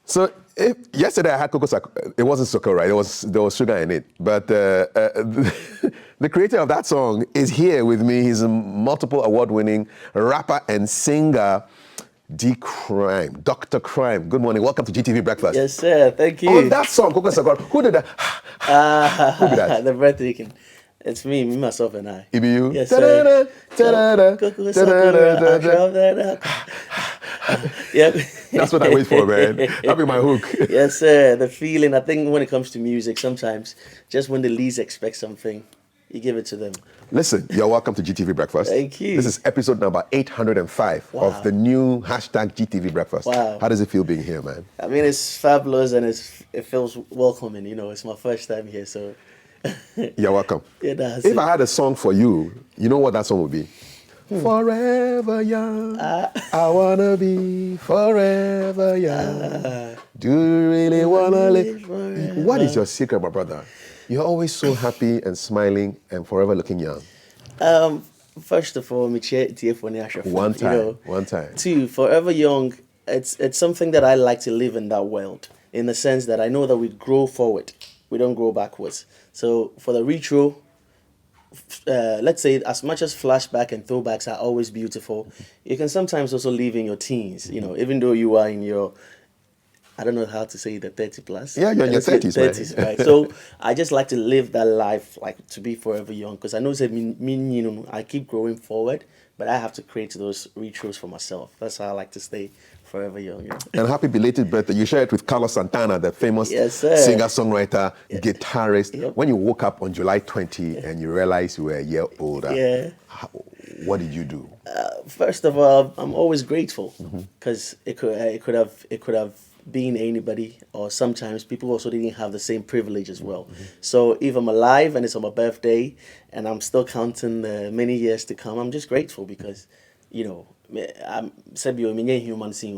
So yesterday I had cocoa. It wasn't sugar, right? There was sugar in it. But the creator of that song is here with me. He's a multiple award-winning rapper and singer, Cryme, Dr. Cryme. Good morning. Welcome to GTV Breakfast. Yes, sir. Thank you. On that song, Cocoa Sakura, who did that? Who did that? The breathtaking. It's me, myself, and I. It be you? Yes, sir. Cuckoo, Sakura, I drove that up. Yep. That's what I wait for, man. That'll be my hook. Yes, sir. The feeling, I think when it comes to music, sometimes just when the least expect something, you give it to them. Listen, you're welcome to GTV Breakfast. Thank you. This is episode number 805 of the new hashtag GTV Breakfast. Wow. How does it feel being here, man? I mean, it's fabulous and it feels welcoming. You know, it's my first time here, so. You're welcome. Yeah, that's if it. I had a song for you, you know what that song would be? Forever young, I wanna be forever young. Do you really wanna live? What is your secret, my brother? You're always so happy and smiling and forever looking young. First of all, One time, one time. Two, forever young. It's something that I like to live in that world, in the sense that I know that we grow forward, we don't grow backwards. So for the retro, let's say as much as flashback and throwbacks are always beautiful, you can sometimes also live in your teens. You know, even though you are in your, I don't know how to say the 30 plus. Yeah, you're in your 30s, man. 30s, right? So I just like to live that life, like to be forever young, because I know that you know, I keep growing forward, but I have to create those retros for myself. That's how I like to stay forever young. You know? And happy belated birthday. You share it with Carlos Santana, the famous Yes, sir. singer-songwriter, guitarist. Yep. When you woke up on July 20 and you realized you were a year older, Yeah. What did you do? First of all, I'm always grateful because it could have been anybody, or sometimes people also didn't have the same privilege as well. So if I'm alive and it's on my birthday and I'm still counting the many years to come, I'm just grateful because, you know, I'm human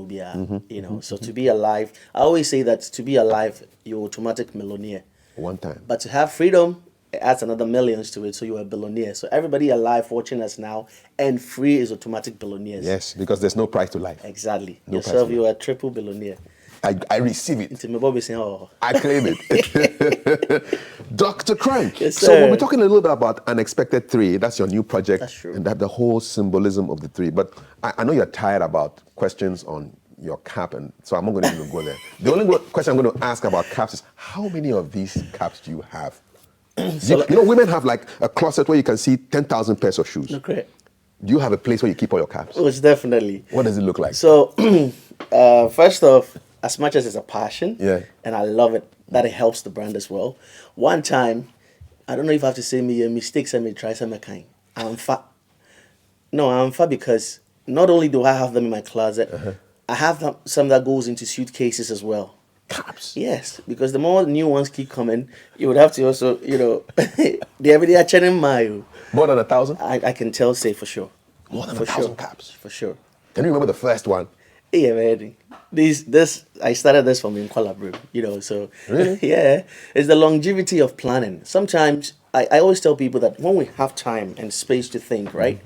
being, you know. So to be alive, I always say that to be alive, you're automatic millionaire. One time. But to have freedom, it adds another millions to it, so you're a billionaire. So everybody alive watching us now and free is automatic billionaires. Yes, because there's no price to life. Exactly. No Yourself, price. you're a triple billionaire. I receive it. Into my Bobby saying, oh. I claim it. Dr. Cryme. Yes, So sir. we're talking a little bit about Unexpected 3. That's your new project. That's true. And that the whole symbolism of the 3. But I know you're tired about questions on your cap, and so I'm not going to even go there. The only question I'm going to ask about caps is, how many of these caps do you have? You know, women have like a closet where you can see 10,000 pairs of shoes. No, correct. Do you have a place where you keep all your caps? Oh, it's definitely. What does it look like? So, first off, as much as it's a passion, Yeah. and I love it, that it helps the brand as well. One time, I don't know if I have to say me a mistake, I may try some kind. I'm fat. No, I'm fat because not only do I have them in my closet, I have some that goes into suitcases as well. Caps. Yes, because the more new ones keep coming, you would have to also, you know, the everyday are checking my. More than 1,000? I can say for sure. More than For 1,000 sure. caps. For sure. Can you remember the first one? Yeah, man. This I started this from in Kuala, you know, so Really? yeah. It's the longevity of planning. Sometimes I always tell people that when we have time and space to think, right?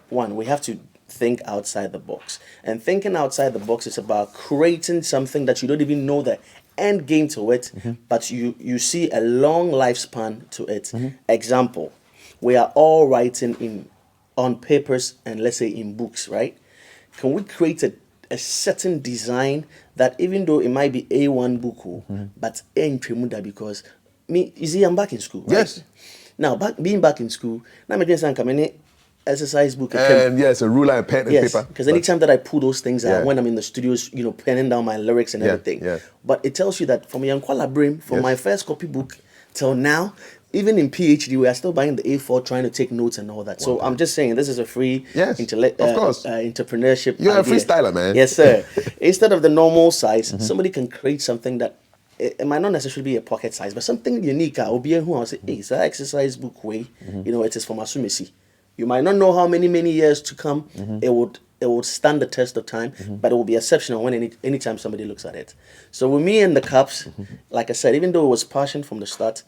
One, we have to think outside the box. And thinking outside the box is about creating something that you don't even know the end game to it, but you see a long lifespan to it. Example, we are all writing on papers and let's say in books, right? Can we create a certain design that even though it might be A1 book, but because you see, I'm back in school, right? Yes. Now, being back in school, now I'm just saying, exercise book. And yes, a ruler and pen and Yes, paper. because anytime that I pull those things out, Yeah. when I'm in the studios, you know, penning down my lyrics and Yeah, everything. yeah. But it tells you that from Yankwala Brim, from Yes. my first copybook till now, even in PhD, we are still buying the A4, trying to take notes and all that. So I'm just saying, this is a free Yes, of course. entrepreneurship. You're a idea. freestyler, man. Yes, sir. Instead of the normal size, somebody can create something that it might not necessarily be a pocket size, but something unique. I'll be who I'll say, hey, it's an exercise book way. You know, it is from Asumisi. You might not know how many years to come it would stand the test of time, but it will be exceptional when anytime somebody looks at it. So with me and the caps, like I said, even though it was passion from the start,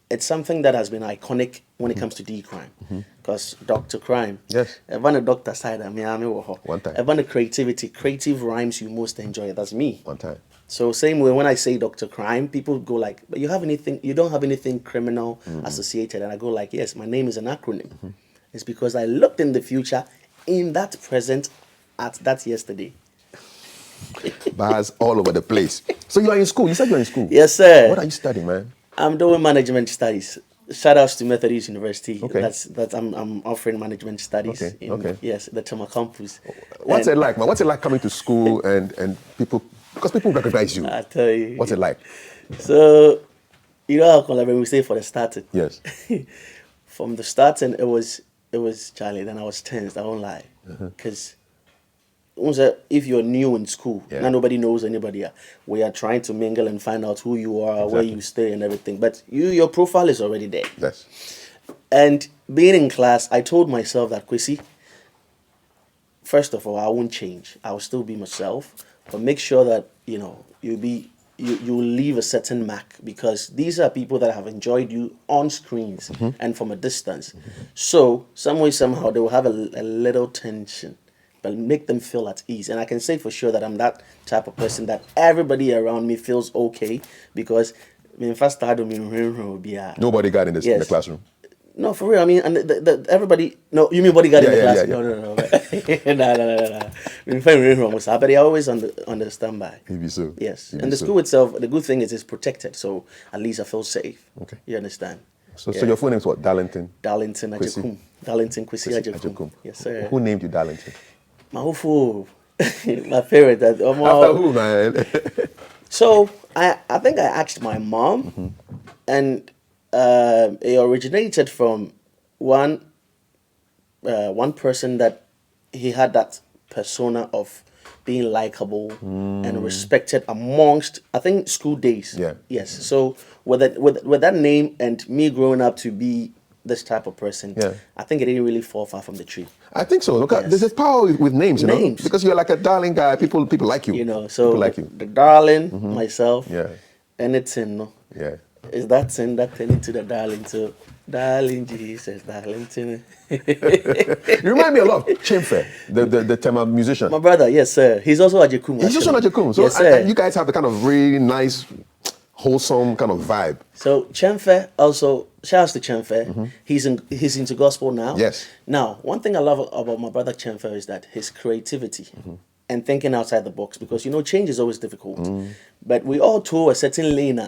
it's something that has been iconic when it comes to Cryme. Because Dr. Cryme, Yes. Evan the doctor side, I mean, One time. Evan the creative rhymes you most enjoy, that's me. One time. So same way when I say Dr. Cryme, people go like, but you don't have anything criminal associated. And I go like, yes, my name is an acronym. It's because I looked in the future, in that present, at that yesterday. Bars all over the place. So you are in school. You said you're in school. Yes, sir. What are you studying, man? I'm doing management studies. Shout outs to Methodist University. Okay. That's I'm offering management studies Okay, in okay. yes, the Tama campus. What's And it like, man? What's it like coming to school and people, because people recognize you. I tell you. What's it like? So you know how when we say for the starting. Yes. From the starting it was Charlie, then I was tensed, I won't lie. Because if you're new in school, Yeah. now nobody knows anybody. We are trying to mingle and find out who you are, where Exactly. you stay, and everything. But your profile is already there. Yes. And being in class, I told myself that, Kwesi, first of all, I won't change. I'll still be myself, but make sure that you'll leave a certain mark, because these are people that have enjoyed you on screens and from a distance. So some way somehow they will have a little tension, but make them feel at ease. And I can say for sure that I'm that type of person that everybody around me feels okay, because in first Nobody got in the Yes. classroom. no, for real. I mean, and everybody. No, you mean bodyguard in the Yeah, class? yeah, yeah. No. No. I mean, very wrong. But they're always on the standby. Maybe so. Yes, Maybe and the so. school itself, the good thing is it's protected, so at least I feel safe. Okay. You understand? So Yeah. your full name is what? Darlington? Darlington Kwesi. Ajekum. Darlington Kwesi Kwesi Ajekum. Ajekum. Yes, sir. Who named you Darlington? My whole fool. My favorite. After who, man? So I think I asked my mom, and it originated from one person that he had that persona of being likable and respected amongst, I think, school days. Yeah. Yes. So with that name and me growing up to be this type of person, Yeah. I think it didn't really fall far from the tree. I think so. Look, Yes. there's this power with names, you know, Names. because you're like a darling guy. People like you. You know, so people like you. the darling, myself, Yeah. anything, no. Yeah. Is that sin that turn into the darling? So, darling Jesus, darling. You remind me a lot of Chimfe, the Tema musician. My brother, yes, sir. He's also a Jekum. He's also not Jakum. So yes, sir. and you guys have the kind of really nice, wholesome kind of vibe. So Chemfe also, shout out to Chemfe. He's into gospel now. Yes. Now, one thing I love about my brother Chemfe is that his creativity and thinking outside the box, because change is always difficult. But we all told a certain lane.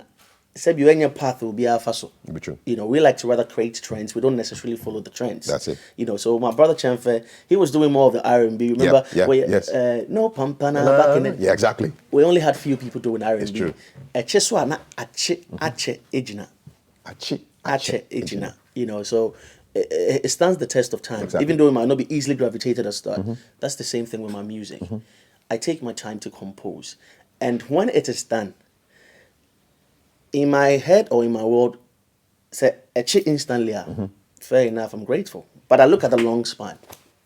Said you your path will be our faso. Be true. We like to rather create trends. We don't necessarily follow the trends. That's it. So my brother Chemfe, he was doing more of the R&B. Remember? Yeah, Yes. No pampana back in it. Yeah, exactly. We only had few people doing R&B. It's true. Echeswa ache ejina. Achi. Ache ejina. So it stands the test of time. Exactly. Even though it might not be easily gravitated as that. That's the same thing with my music. I take my time to compose. And when it is done, in my head or in my world, say ache instantly. Fair enough, I'm grateful. But I look at the long span.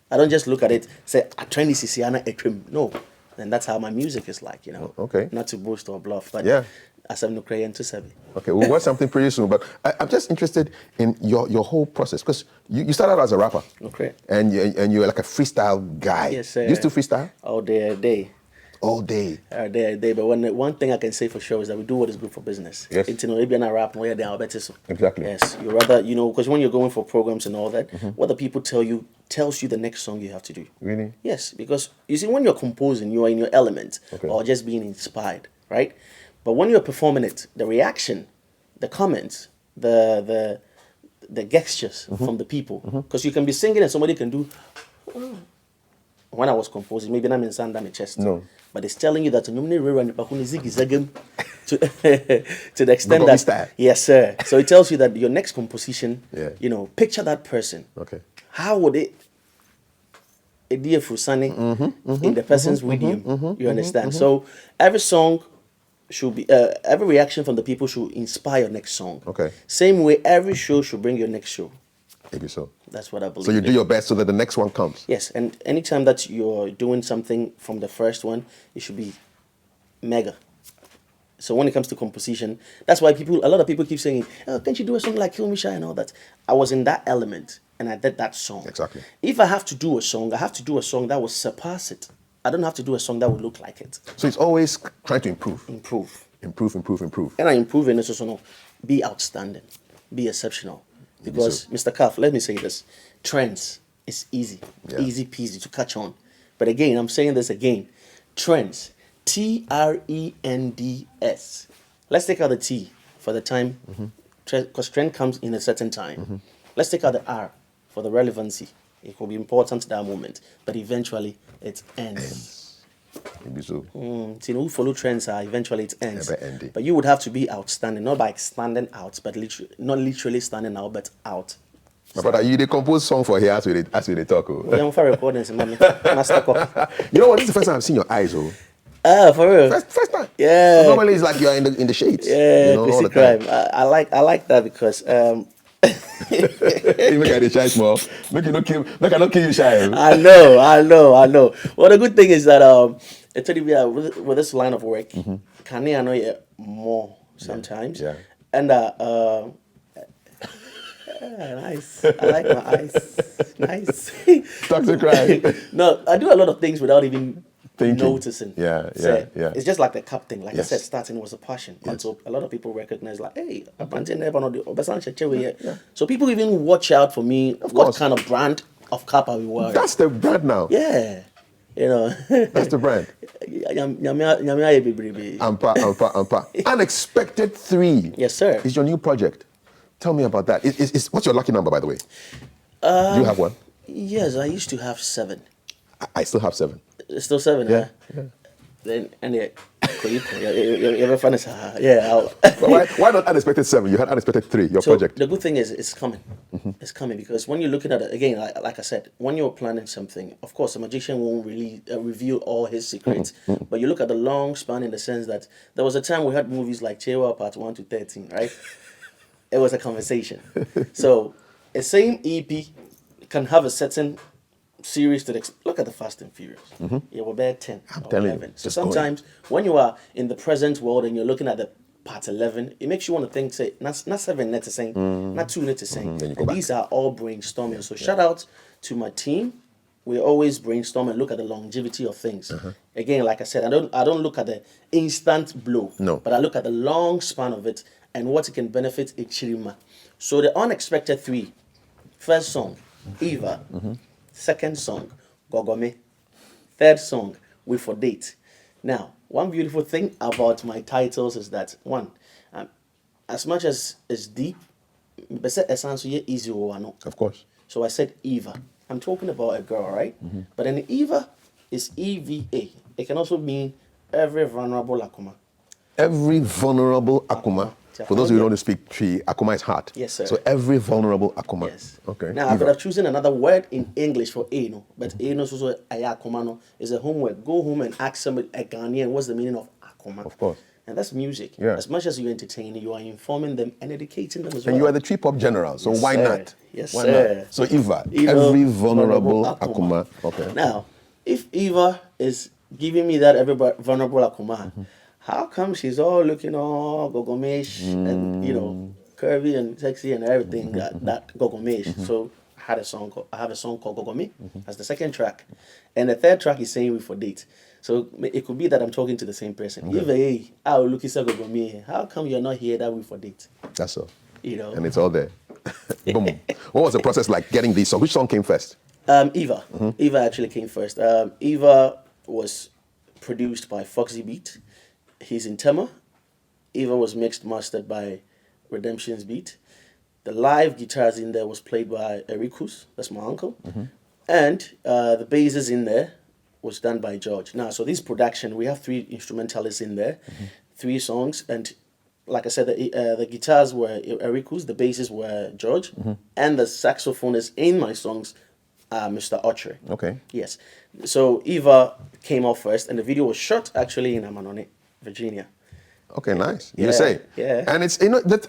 I don't just look at it, say, I train this Sisiana a trim. No. And that's how my music is like, Okay. Not to boast or bluff, but Yeah. as I'm no crayon to seven. Okay, we'll watch something pretty soon. But I'm just interested in your whole process, because you started out as a rapper. Okay. And you're like a freestyle guy. Yes, sir. You used to freestyle? All day, a day. All day. But one thing I can say for sure is that we do what is good for business. Yes. It's maybe not rap, no, yeah, better so. Exactly. Yes, you rather because when you're going for programs and all that, what the people tell you tells you the next song you have to do. Really? Yes, because you see, when you're composing, you are in your element Okay. or just being inspired, right? But when you're performing it, the reaction, the comments, the gestures from the people, because you can be singing and somebody can do. When I was composing, maybe I'm in sand my chest. No. But it's telling you that to to the extent Bobby that style. yes, sir. So it tells you that your next composition, Yeah. Picture that person. Okay. How would it dear Fusani in the person's medium? You understand? So every song should be every reaction from the people should inspire your next song. Okay. Same way, every show should bring your next show. Maybe so. That's what I believe. So you do your best so that the next one comes. Yes, and anytime that you're doing something from the first one, it should be mega. So when it comes to composition, that's why a lot of people keep saying, "Oh, can't you do a song like Kill Me Shy and all that?" I was in that element and I did that song. Exactly. If I have to do a song, I have to do a song that will surpass it. I don't have to do a song that would look like it. So it's always trying to improve. Improve. Improve. And I improve in this also no, be outstanding, be exceptional. Because Mr. Cuff, let me say this. Trends is easy. Yeah. Easy peasy to catch on. But again, I'm saying this again. Trends. TRENDS. Let's take out the T for the time. Because trend comes in a certain time. Let's take out the R for the relevancy. It will be important at that moment. But eventually it ends. Maybe so. Who follow trends are eventually it ends. Never ending. But you would have to be outstanding, not by standing out, but not literally standing out, but out. My brother, you they compose song for here as we they talk. Oh. Yeah, I'm for recordings, mommy. Master cop. You know what? This is the first time I've seen your eyes. Oh, For real. first time. Yeah. So normally it's like you're in the shades. Yeah, you know, all the Cryme. time. I like that because You make it shy small. Make I not kill you shy. I know. Well, the good thing is that it's with this line of work, can I know it more sometimes? Yeah. And nice. I like my eyes. Nice. Talk to Cryme. No, I do a lot of things without even Thinking. noticing. Yeah. It's just like the cup thing. Like Yes. I said, starting was a passion. Until a lot of people recognize, like, hey, a brand never know the. So people even watch out for me. What course. kind of brand of cup are we wearing? That's the brand now. Yeah. You know. That's the brand. Ampa. Unexpected 3. Yes, sir. Is your new project. Tell me about that. What's your lucky number, by the way? Do you have one? Yes, I used to have 7. I still have 7. It's still 7, Yeah. Then and you ever fun as yeah. But why not unexpected 7? You had unexpected 3. Your So project. the good thing is it's coming. It's coming because when you're looking at it again, like I said, when you're planning something, of course, a magician won't really reveal all his secrets. But you look at the long span in the sense that there was a time we had movies like Chewa Part 1 to 13, right? It was a conversation. So a same EP can have a certain series to look at the Fast and Furious. You were there 10 or telling you, 11. So just sometimes when you are in the present world and you're looking at the part 11, it makes you want to think, say, not 7 net to saying, not 2 net to saying. Then you go And back. these are all brainstorming. So shout out to my team. We always brainstorm and look at the longevity of things. Again, like I said, I don't look at the instant blow. No. But I look at the long span of it and what it can benefit a chirima. So the unexpected 3. First song, Eva. Second song, Gogome. Third song, We For Date. Now, one beautiful thing about my titles is that, one, as much as it's deep, it's easy. Of course. So I said Eva. I'm talking about a girl, right? But then Eva is EVA. It can also mean every vulnerable Akuma. Every vulnerable Akuma. For those who don't speak tree, Akuma is heart. Yes, sir. So every vulnerable Akuma. Yes. Okay. Now I could have chosen another word in English for Eno, but Eno is also Akuma no. Is a homework. Go home and ask somebody a Ghanaian what's the meaning of Akuma. Of course. And that's music. Yeah. As much as you entertain, you are informing them and educating them as well. And you are the tree pop general, so Yes, why sir. not? Yes, Why sir. not? So Eva, Eva, every vulnerable vulnerable Akuma. Okay. Now, if Eva is giving me that every vulnerable Akuma, how come she's all looking all gogomesh and curvy and sexy and everything that gogomesh? So I have a song called Gogome as the second track, and the third track is saying We For Date. So it could be that I'm talking to the same person. Eva, hey, I will look at Gogome. How come you're not here that We For Date? That's all. And it's all there. Boom. What was the process like getting these songs? Which song came first? Eva. Eva actually came first. Eva was produced by Foxy Beat. He's in Tema. Eva was mixed, mastered by Redemption's Beat. The live guitars in there was played by Erikus, that's my uncle. And the basses in there was done by George. Now, so this production, we have 3 instrumentalists in there, 3 songs, and like I said, the guitars were Erikus, the basses were George, and the saxophonist in my songs, Mr. Autry. Okay. Yes. So Eva came off first, and the video was shot actually in Amanone, Virginia. Okay, nice. Yeah, USA. yeah. And it's,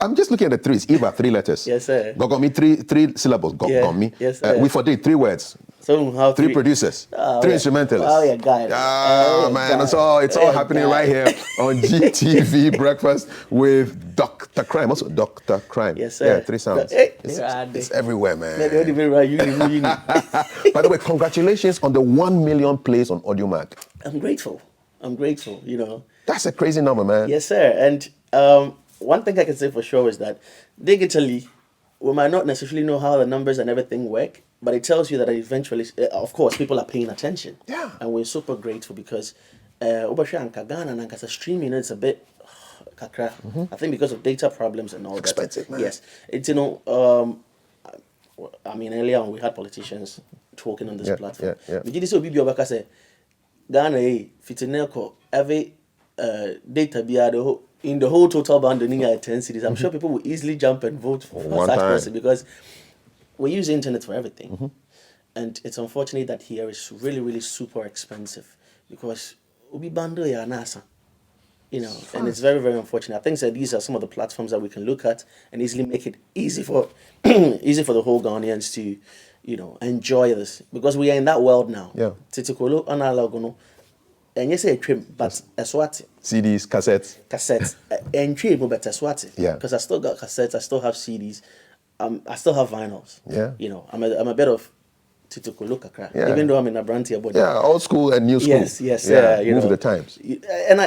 I'm just looking at the 3s. Eva, 3 letters. Yes, sir. Gogomi, 3 syllables. Gogomi. Yeah, yes, sir. We For Date, 3 words. So how 3 producers, 3 instrumentalists. Oh yeah, guy. Ah, man, it's all happening right here on GTV Breakfast with Dr. Dr. Cryme, also Dr. Cryme. Yes, sir. Yeah, 3 sounds. Hey, It's everywhere, man. I'm By the way, congratulations on the 1 million plays on AudioMac. grateful. I'm grateful, you know. That's a crazy number, man. Yes, sir. And one thing I can say for sure is that digitally, we might not necessarily know how the numbers and everything work, but it tells you that eventually, of course, people are paying attention. Yeah. And we're super grateful because Ghana and streaming, it's a bit kakra. I think because of data problems and all Expensive, that. man. Yes. It's, I mean, earlier on we had politicians talking on this platform. Yeah. But you see, Obi Obaka say, Ghana, fitineko, every data in the whole total bundling at 10 cities. I'm sure people will easily jump and vote for One such time. person because we use the internet for everything. And it's unfortunate that here is really, really super expensive because Ubi bundle ya nasa. You know, and it's very, very unfortunate. I think that these are some of the platforms that we can look at and easily make it easy for easy for the whole Ghanaians to, enjoy this because we are in that world now. Yeah. Titikolo analog no, and you say a trim, but a swat CDs, cassettes. and trim, but a swat. Yeah. Because I still got cassettes, I still have CDs, I still have vinyls. Yeah. You know, I'm a bit of Titikolo kakra, Yeah. even though I'm in a brandy body. Yeah, old school and new school. Yes, Yeah, move with the times. And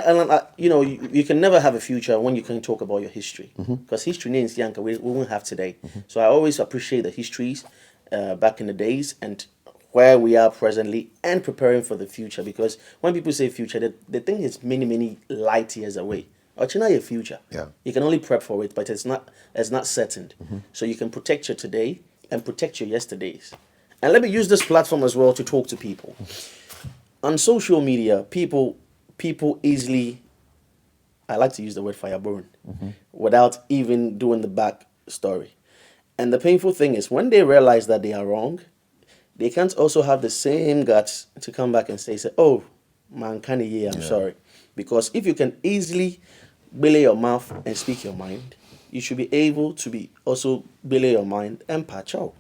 you can never have a future when you can talk about your history because history names Yanka we won't have today. So I always appreciate the histories back in the days and where we are presently and preparing for the future because when people say future, they think it's many, many light years away. Or not your future. Yeah. You can only prep for it, but it's not certain. So you can protect your today and protect your yesterdays. And let me use this platform as well to talk to people. On social media, people easily, I like to use the word fireburn, without even doing the back story. And the painful thing is when they realize that they are wrong, they can't also have the same guts to come back and say, oh, man, I'm sorry. Because if you can easily belay your mouth and speak your mind, you should be able to be also belay your mind and patch out.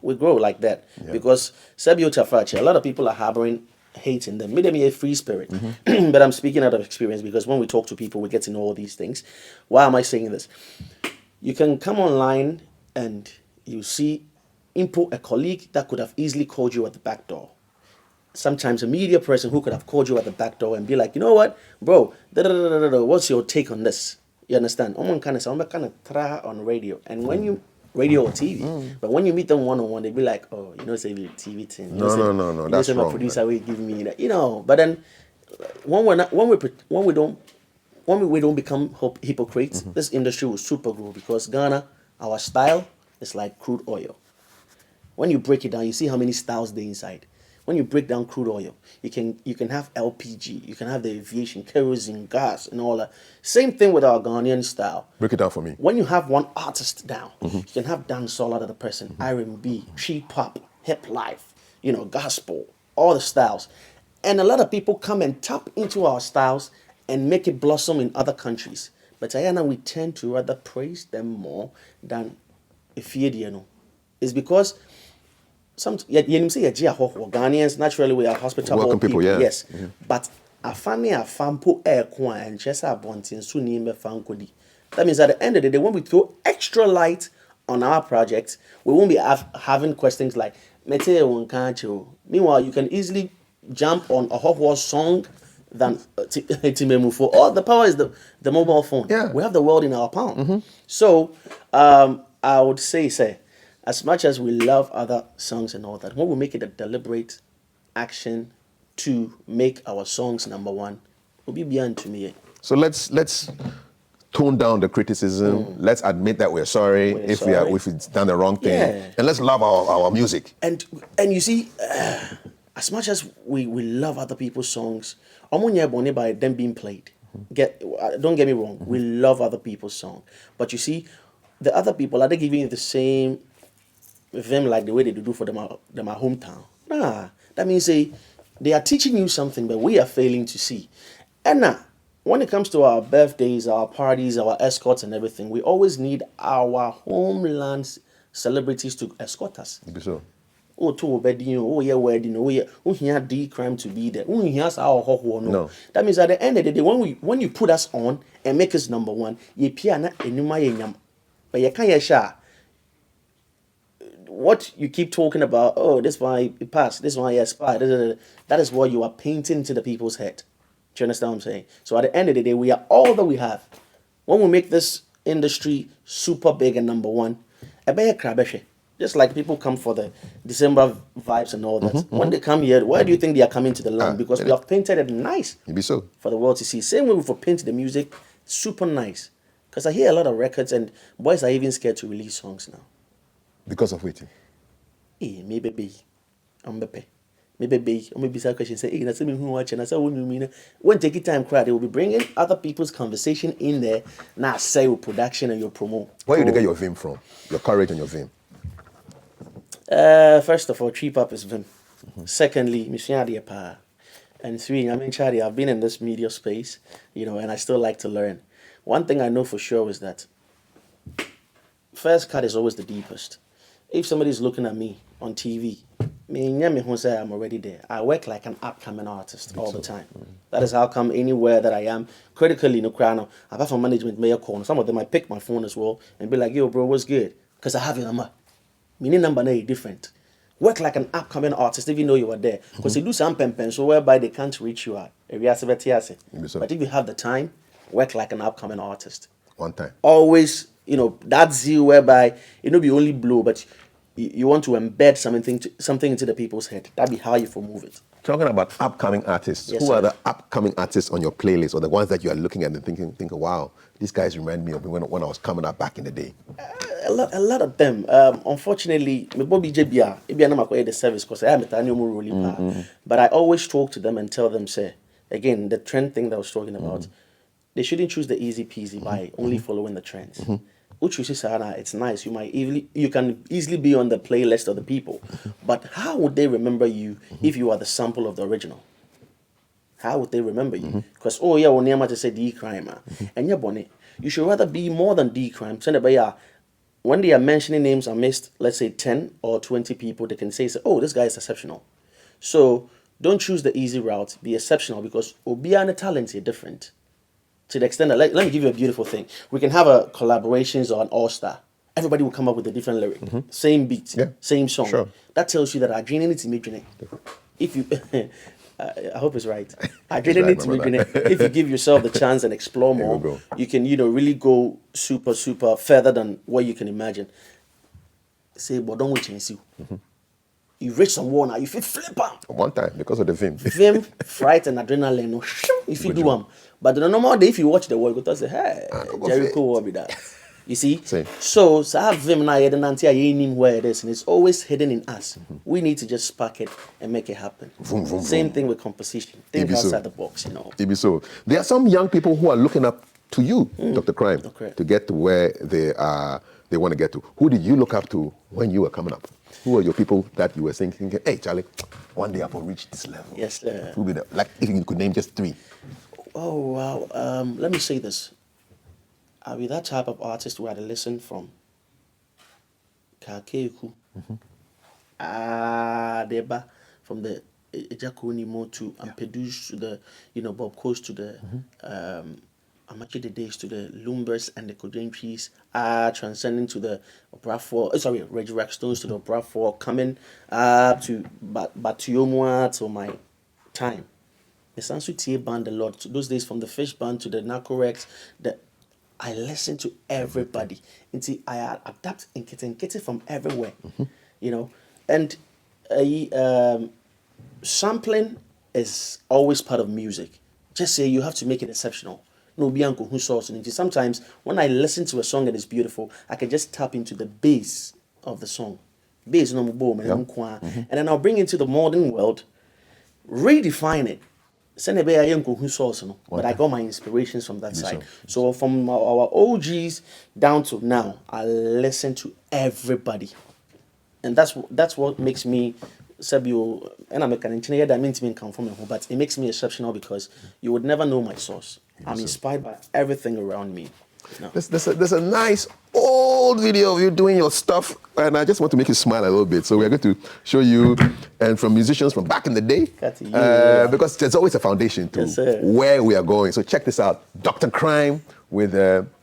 We grow like that because Sabio Tafachi, a lot of people are harboring hate in them. Maybe them a free spirit, but I'm speaking out of experience because when we talk to people, we get to know all these things. Why am I saying this? You can come online and you see a colleague that could have easily called you at the back door. Sometimes a media person who could have called you at the back door and be like, you know what, bro, what's your take on this? You understand? I'm kind of try on radio, and when you radio or TV. But when you meet them one-on-one, they be like, oh, say the TV thing. No, that's my wrong. producer will give me that, But then when we don't become hypocrites, this industry will super grow because Ghana, our style is like crude oil. When you break it down, you see how many styles they inside. When you break down crude oil, you can have LPG, you can have the aviation, kerosene, gas, and all that. Same thing with our Ghanaian style. Break it down for me. When you have one artist down, you can have dancehall out of the person, R&B, cheap pop, hip life, gospel, all the styles. And a lot of people come and tap into our styles and make it blossom in other countries. But Ayana, we tend to rather praise them more than Efiediano. It's because Ghanaians naturally we are hospitable Welcome people, yeah. Yes, but afane afampo aircon and chesa bontin so name fankodi. That means at the end of the day, when we throw extra light on our project, we won't be having questions like Mete wonkancho. Meanwhile, you can easily jump on a hot song than Timemu for all the power is the mobile phone. Yeah. We have the world in our palm. So I would say as much as we love other songs and all that, when we make it a deliberate action to make our songs number one, will be beyond to me. So let's tone down the criticism. Let's admit that we're sorry if we've done the wrong thing, and let's love our music. And you see, as much as we love other people's songs, by them being played. Don't get me wrong, we love other people's songs, but you see, the other people are they giving you the same them like the way they do for them hometown? Nah, that means they are teaching you something, but we are failing to see. And now, when it comes to our birthdays, our parties, our escorts and everything, we always need our homeland celebrities to escort us. So. oh to wedding, oh yeah wedding, oh yeah, oh here D crime to be there. Oh here's our no. No. That means at the end of the day, when you put us on and make us number one, ye piana enuma yenyam. But you can't share what you keep talking about. Oh, this one it passed, this one yes, that is what you are painting to the people's head. Do you understand what I'm saying? So at the end of the day, we are all that we have. When we make this industry super big and number one, I bet a just like people come for the December vibes and all that. When they come here, why do you think they are coming to the land? Because we have painted it nice It be so. for the world to see. Same way for painting the music, super nice. Because I hear a lot of records and boys are even scared to release songs now. Because of waiting. Hey, maybe be, I'm bepe. Maybe some question say, hey, that's me who watch and I said, when take it time crowd, they will be bringing other people's conversation in there. Now say with production and your promo. Where you get your vim from? Your courage and your vim. First of all, Trip Up is Vim. Secondly, Mission Pa. And three, I mean, Charlie, I've been in this media space, and I still like to learn. One thing I know for sure is that first cut is always the deepest. If somebody's looking at me on TV, I'm already there. I work like an upcoming artist all the time. That is how come anywhere that I am, critically, apart from management, mayor corner, some of them I pick my phone as well and be like, yo, bro, what's good? Because I have your number. Meaning number is different. Work like an upcoming artist even though you are there. Because they do some so whereby they can't reach you out. But if you have the time, work like an upcoming artist. One time. Always, that zeal whereby it not be only blow, but you want to embed something into the people's head. That'd be how you move it. Talking about upcoming artists, Yes, who are sir. the upcoming artists on your playlist or the ones that you are looking at and thinking, wow, these guys remind me of when I was coming up back in the day? A lot of them. Unfortunately, me Bobby JBA, maybe I'm not the service because I am a new really But I always talk to them and tell them, say, again, the trend thing that I was talking about, they shouldn't choose the easy peasy by only following the trends. Which you say, it's nice. You can easily be on the playlist of the people, but how would they remember you if you are the sample of the original? How would they remember you? Because when you to say D Cryme, and you're bonnet, you should rather be more than D Cryme. When they are mentioning names amidst, let's say 10 or 20 people, they can say, oh, this guy is exceptional. So don't choose the easy route. Be exceptional because Obiana talents are different. To the extent that, let me give you a beautiful thing. We can have a collaborations or an all-star. Everybody will come up with a different lyric. Same beat, same song. Sure. That tells you that our gene needs to make If you, I hope it's right. Our It's gene right, needs to my make brother. If you give yourself the chance and explore There more, we go. you can, really go super further than what you can imagine. Say, but don't wait and see. You reach some now, you feel flip out. One time, because of the vim. Vim, fright, and adrenaline. No, if you do them. But the normal day, if you watch the world, you go to say, hey, go Jericho fit. will be that. You see? Same. So I have Vim now, where it is, and it's always hidden in us. We need to just spark it and make it happen. Vroom, vroom, Same vroom. thing with composition. Think Maybe so. outside the box, It be so. There are some young people who are looking up to you, Dr. Cryme, Okay. to get to where they want to get to. Who did you look up to when you were coming up? Who are your people that you were thinking, hey, Charlie, one day I will reach this level? Yes, sir. Who be like, if you could name just three. Oh, wow. Let me say this. I'll be that type of artist where I listen from Kakeku. Deba, from the Ejakoni Mo to Ampedouche to the, Bob Coast to the Amache the Days to the Lumbers and the Kojentries, transcending to the Opera 4, Reggie Rack Stones to the Opera 4, coming up to Batiomwa to my time. The Sansu Tie band a lot. Those days from the Fish band to the Narcorex, I listen to everybody. Until I adapt and get it from everywhere. And sampling is always part of music. Just say you have to make it exceptional. No bianco who source it. Sometimes when I listen to a song and it's beautiful, I can just tap into the bass of the song. Bass no boom and then I'll bring it to the modern world, redefine it. But I got my inspirations from that side. So from our OGs down to now, I listen to everybody. And that's what makes me Sabio, and I'm a engineer that means me come from home, but it makes me exceptional because you would never know my source. I'm inspired by everything around me. No. There's a nice old video of you doing your stuff, and I just want to make you smile a little bit. So we're going to show you, and from musicians from back in the day, because there's always a foundation to where we are going. So check this out, Dr. Cryme with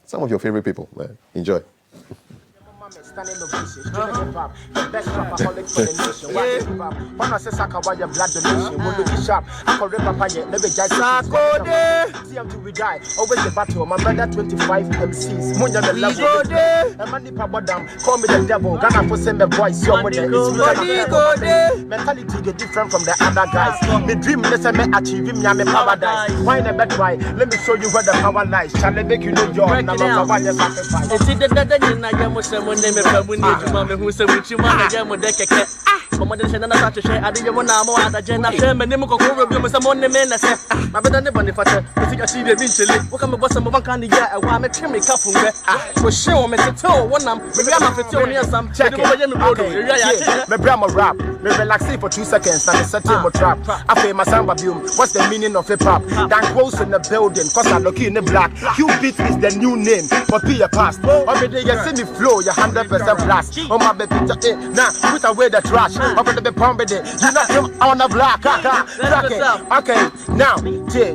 some of your favorite people. Enjoy. Standing ovation, straight hip hop, the best rapaholic for the nation. Why give up? When I say Saka, why your blood donation? We'll look sharp. I call Ripper Paya, never judge. See him till we die. Always the battle. My brother 25 MCs. Munya the level. And Mandy Pabadam, call me the devil. Ghana for send the voice. Your money is mentality get different from the other guys. The dream, let's say, me achieve him, me paradise. Why in a bad way? Let me show you where the power lies. Shall I make you know your number one sacrifice? It's in the who said, which you want again with the cake. Mama didn't say another to share. I didn't want to more than Jenna. Shem and Nimco with some money men. I said, my brother never if I think I see the eventually. What come about some of one kind of year? I want to make up from there. For sure, Mr. Toe, one maybe I'm a 15 years. Some check it. My grandma rap, me relax for 2 seconds and set him a trap. I pay my samba boom. What's the meaning of hip hop? Dan close in the building, cause I'm looking in the black. Q-Beat is the new name for P past. Already you see me flow, you're 100% blast. Oh my baby, now put away the trash. I'm gonna be pumping it. You're not on the block. Okay, now,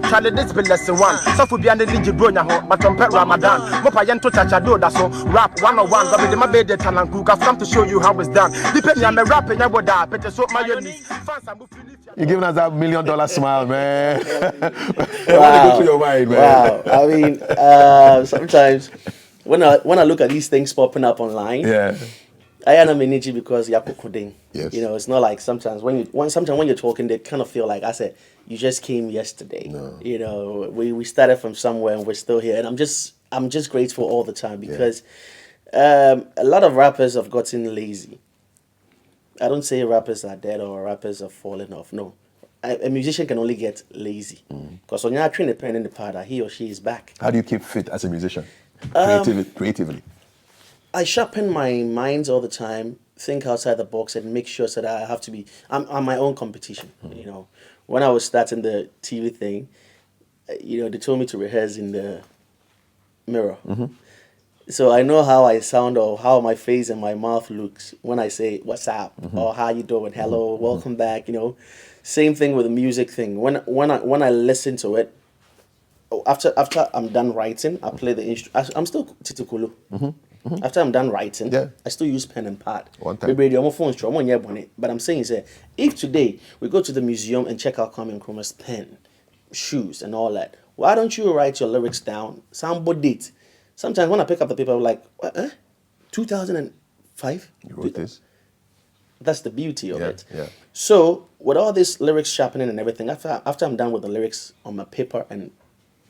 Charlie, this be lesson one. So for being the Ninja Bronya, but on Pet Ramadan. Mopayan to touch a do that's so rap 101. But with my baby talent cook, I've come to show you how it's done. Depending on the rapping, I would die. But so my You're giving us that $1 million smile, man. Wow. What go through your mind, man? Wow. I mean, sometimes when I look at these things popping up online, I am energy because you're cooking. Yes. You know, it's not like sometimes when you're talking, they kind of feel like I said, you just came yesterday. No. You know, we started from somewhere and we're still here, and I'm just grateful all the time because a lot of rappers have gotten lazy. I don't say rappers are dead or rappers are falling off. No, a musician can only get lazy because when you're trained the pen in the pad, he or she is back. How do you keep fit as a musician? Creatively. I sharpen my mind all the time, think outside the box, and make sure so that I have to be. I'm my own competition. You know, when I was starting the TV thing, you know, they told me to rehearse in the mirror. So I know how I sound or how my face and my mouth looks when I say "What's up?" or "How you doing?" "Hello," "Welcome back." You know, same thing with the music thing. When I listen to it, after I'm done writing, I play the instrument. I'm still titikulu. After I'm done writing, I still use pen and pad. One time. But I'm saying is that if today we go to the museum and check out Kwame Nkrumah's pen, shoes, and all that, why don't you write your lyrics down? Sample date. Sometimes when I pick up the paper, I'm like, what? 2005? You wrote this? That's the beauty of it. Yeah. So with all this lyrics sharpening and everything, after I'm done with the lyrics on my paper and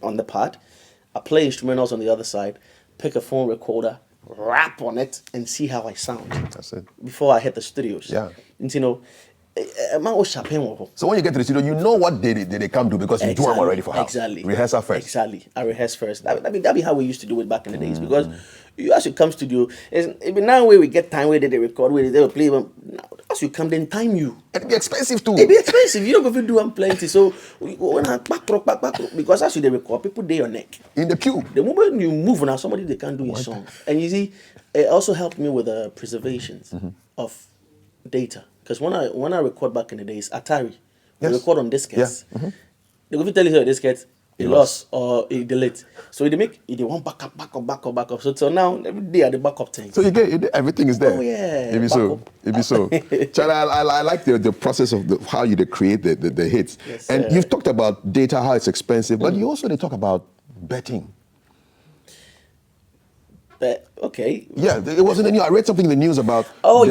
on the pad, I play instrumentals on the other side, pick a phone recorder, rap on it, and see how I sound. That's it. Before I hit the studios. Yeah. And you know, so when you get to the studio, you know what they come do because you do them already for house. Exactly. Rehearsal first. Exactly. I rehearse first. That'd be how we used to do it back in the days because you as you come studio, it's now where we get time where they record, where they will play. Now, as you come, then time you. It'd be expensive too. It'd be expensive. You don't go to do them plenty. So when I back because as you they record, people they your neck. In the queue. The moment you move now, somebody they can't do your song. And you see, it also helped me with the preservations of data. Because when I record back in the days, Atari, we record on diskettes. They go to tell you this disket, it lost or it delete. So they want backup. So till now, every day at the backup thing. So you get everything is there. Oh yeah. It be so. Charlie, I like the process of how you create the hits. Yes, and you've talked about data, how it's expensive, but you also talk about betting. Okay. Yeah, it wasn't in the news. I read something in the news about how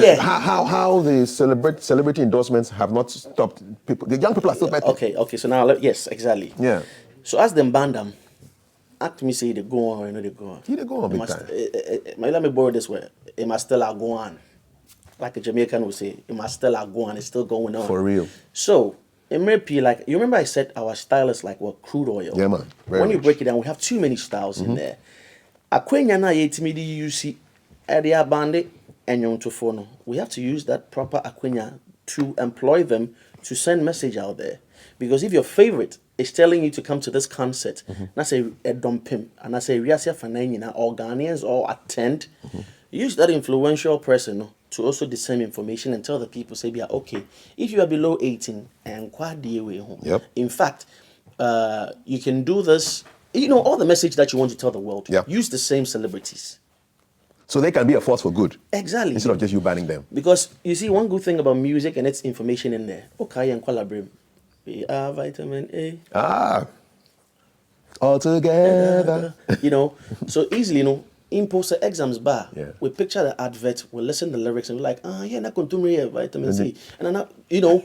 the celebrity endorsements have not stopped people. The young people are still betting. Okay. So now, yes, exactly. Yeah. So as them band them, act me say they go on or they go on. They go on big time. Let me borrow this way. It must still go on. Like a Jamaican would say, it must still go on. It's still going on. For real. So it may be like, you remember I said our style is like what, crude oil. Yeah, man. When you break it down, we have too many styles in there. Akwenya na yetimidi UC area bandit and yontofono. We have to use that proper akwenya to employ them to send message out there. Because if your favorite is telling you to come to this concert. Na say a dumpim, and I say Riasia Fananina or Ghanaians all attend. Use that influential person to also disseminate information and tell the people, say, yeah, okay, if you are below 18 and quite the way home. Yep. In fact, you can do this, all the message that you want to tell the world. Yep. Use the same celebrities. So they can be a force for good. Exactly. Instead of just you banning them. Because you see, one good thing about music and its information in there. Okay, and collaborate. We are vitamin A. All together. So easily, in poster exams bar, Yeah. we picture the advert, we listen to the lyrics, and we're like, yeah, not consume vitamin C. And then,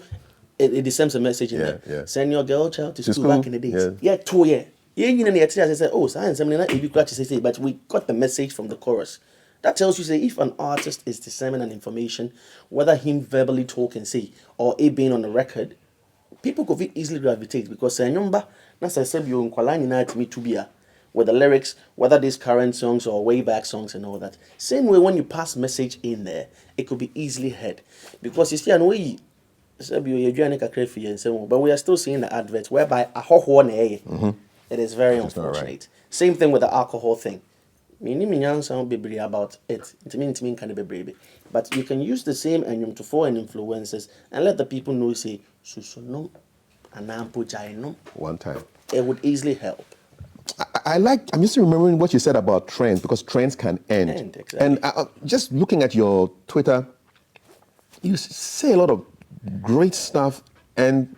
it sends a message in there. Yeah. Send your girl child to school school, back in the days. yeah. 2 years. I said, oh, science, but we got the message from the chorus. That tells you, say, if an artist is disseminating information, whether him verbally talking, say, or it being on the record, people could easily gravitate because say number na say you nkwala nyina atimi to be with the lyrics, whether these current songs or way back songs and all that. Same way when you pass message in there, it could be easily heard. Because you see an way but we are still seeing the adverts whereby a ho it is very unfortunate. Right. Same thing with the alcohol thing. About it. But you can use the same enyum to foreign influences and let the people know, say, One time. it would easily help. I'm just remembering what you said about trends, because trends can end. Exactly. And just looking at your Twitter, you say a lot of great stuff. And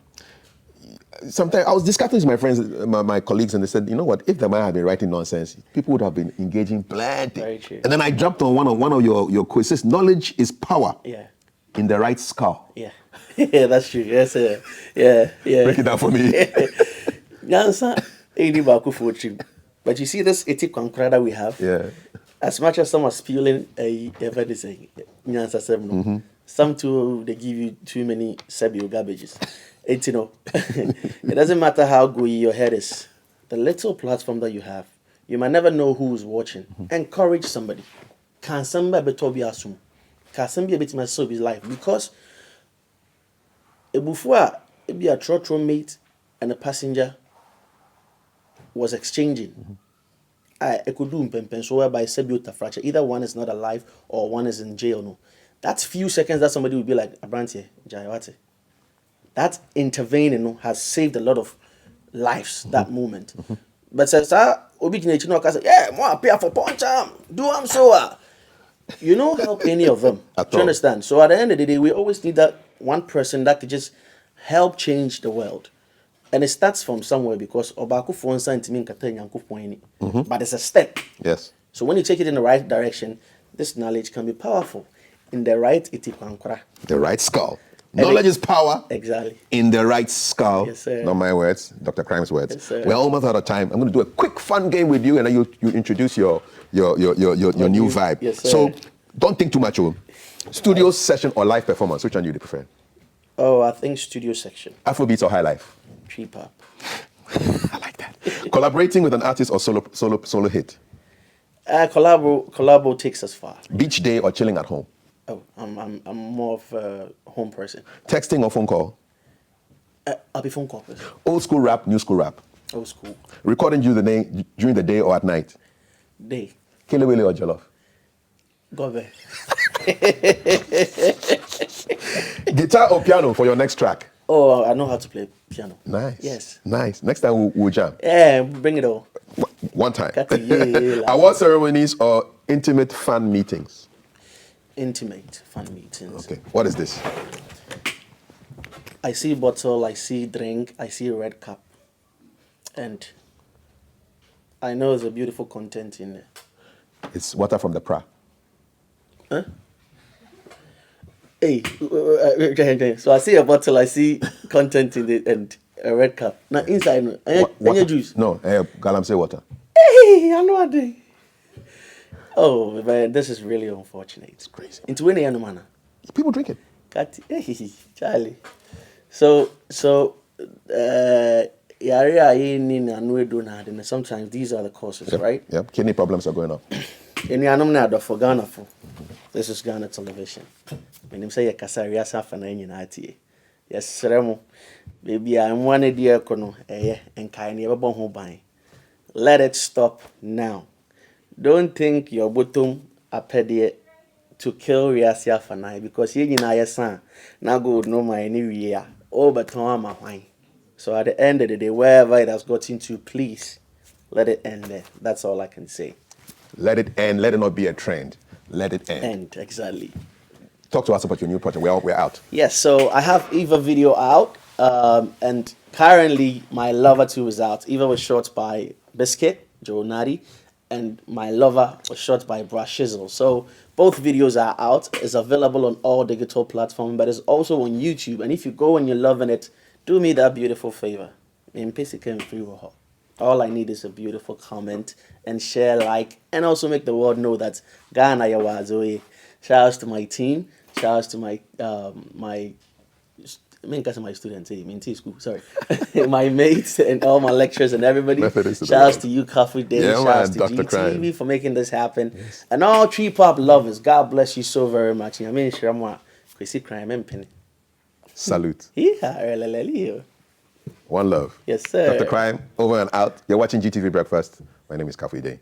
sometimes I was discussing with my friends, my colleagues, and they said, you know what, if the man had been writing nonsense, people would have been engaging plenty. Very true. And then I jumped on one of your quizzes. Knowledge is power. Yeah. In the right skull. Yeah. Yeah, that's true. Yes, sir. Yeah. Break it down for me. But you see this etic conqueror that we have? Yeah. As much as some are spewing some too, they give you too many Sebio garbages. It doesn't matter how good your head is. The little platform that you have, you might never know who is watching. Encourage somebody. Can somebody be assume? Can somebody be my soul his life? Because before it be a trotro mate and a passenger was exchanging. I could do so whereby Sebio fracture. Either one is not alive or one is in jail. No. That's few seconds that somebody would be like, Abrantie, Jayawate. That intervening has saved a lot of lives, that moment. But says, yeah, more pay for punch, do I'm so. You don't help any of them. Do you understand? So at the end of the day, we always need that one person that could just help change the world. And it starts from somewhere because Obaku but it's a step. Yes. So when you take it in the right direction, this knowledge can be powerful. In the right itipankra. The right skull. Knowledge is power. Exactly. In the right skull. Yes, sir. Not my words, Dr. Cryme's words. Yes, sir. We're almost out of time. I'm going to do a quick fun game with you, and then you introduce your new vibe. Yes, sir. So don't think too much. Studio session or live performance? Which one do you prefer? Oh, I think studio section. Afrobeats or high life? Trip hop. I like that. Collaborating with an artist or solo hit? Collabo takes us far. Beach day or chilling at home? Oh, I'm more of a home person. Texting or phone call? I'll be phone call person. Old school rap, new school rap? Old school. Recording during the day or at night? Day. Kelewele or Jollof? Go there. Guitar or piano for your next track? Oh, I know how to play piano. Nice. Yes. Nice. Next time we'll jam. Yeah, bring it all. One time. Yeah. Award ceremonies or intimate fan meetings? Intimate fan meetings. Okay. What is this? I see bottle, I see drink, I see red cup. And I know there's a beautiful content in there. It's water from the pra. Huh? Hey, so I see a bottle, I see content in it, and a red cup. Now inside, any juice? No, galamsey water. Hey, I know what I Oh, man, this is really unfortunate. It's crazy. Into any other manner. People drink it. Hey, Charlie. So, sometimes these are the causes, right? Yep. Kidney problems are going up. For Ghana for. This is Ghana television. When you say Kasariasa Fanany, Yes, Remo. Baby, I'm one idea kono. And kind of a bang. Let it stop now. Don't think your bottom a pedie to kill Riasia for night because you know your son. Now good no my new year. Oh, but my wine. So at the end of the day, wherever it has gotten to, please let it end there. That's all I can say. Let it end. Let it not be a trend. Let it end. End, exactly. Talk to us about your new project. We're out. Yes, so I have Eva video out, and currently my Lover 2 is out. Eva was shot by Biscuit, Joe Nadi, and my Lover was shot by Brush Shizzle. So both videos are out. It's available on all digital platforms, but it's also on YouTube. And if you go and you're loving it, do me that beautiful favor. All I need is a beautiful comment and share, like, and also make the world know that Ghana Yawazoe. Shout outs to my team. Shout outs to my my my students, school, sorry. My mates and all my lecturers and everybody. Methodist Shout outs to you, Coffee Day. Yeah, Shout man, outs to Dr. GTV Cryme. for making this happen. Yes. And all tree pop lovers, God bless you so very much. I mean, Shramwa, Kwesi Cryme and Penny. Salute. Yeah, One love. yes, sir. Dr. Cryme, over and out. You're watching GTV Breakfast. My name is Kafu Day.